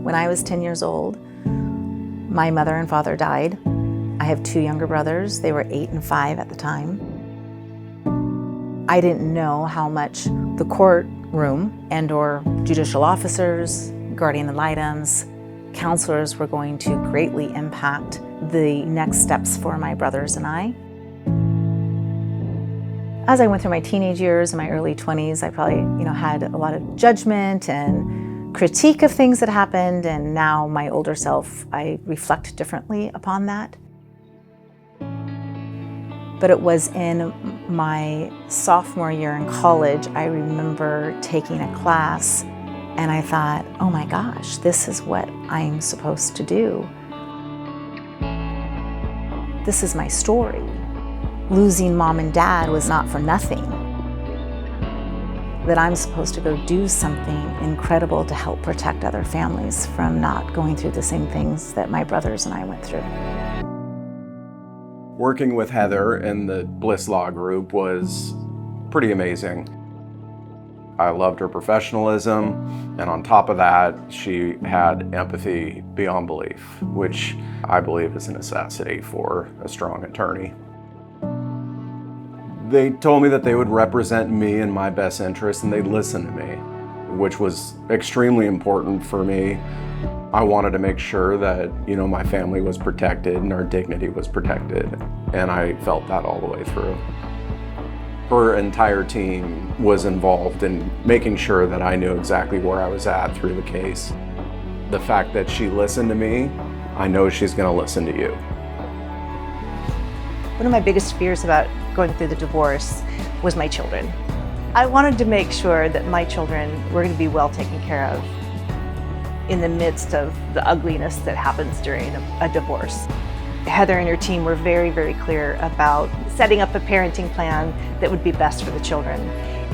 When I was 10 years old, my mother and father died. I have 2 younger brothers. They were 8 and 5 at the time. I didn't know how much the courtroom and/or judicial officers, guardian ad litems, counselors were going to greatly impact the next steps for my brothers and I. As I went through my teenage years and my early 20s, I probably, had a lot of judgment and critique of things that happened, and now my older self, I reflect differently upon that. But it was in my sophomore year in college, I remember taking a class and I thought, oh my gosh, this is what I'm supposed to do. This is my story. Losing mom and dad was not for nothing. That I'm supposed to go do something incredible to help protect other families from not going through the same things that my brothers and I went through. Working with Heather in the Bliss Law Group was pretty amazing. I loved her professionalism, and on top of that, she had empathy beyond belief, which I believe is a necessity for a strong attorney. They told me that they would represent me in my best interest and they'd listen to me, which was extremely important for me. I wanted to make sure that, my family was protected and our dignity was protected, and I felt that all the way through. Her entire team was involved in making sure that I knew exactly where I was at through the case. The fact that she listened to me, I know she's going to listen to you. One of my biggest fears about going through the divorce was my children. I wanted to make sure that my children were going to be well taken care of in the midst of the ugliness that happens during a divorce. Heather and her team were very, very clear about setting up a parenting plan that would be best for the children,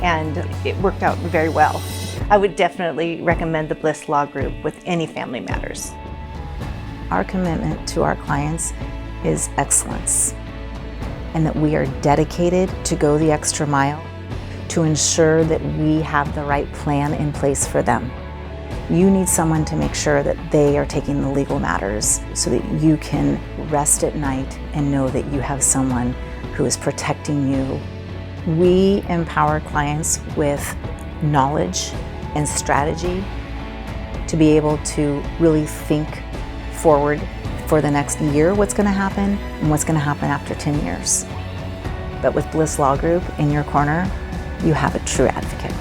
and it worked out very well. I would definitely recommend the Bliss Law Group with any family matters. Our commitment to our clients is excellence, and that we are dedicated to go the extra mile to ensure that we have the right plan in place for them. You need someone to make sure that they are taking the legal matters so that you can rest at night and know that you have someone who is protecting you. We empower clients with knowledge and strategy to be able to really think forward for the next year, what's going to happen and what's going to happen after 10 years. But with Bliss Law Group in your corner, you have a true advocate.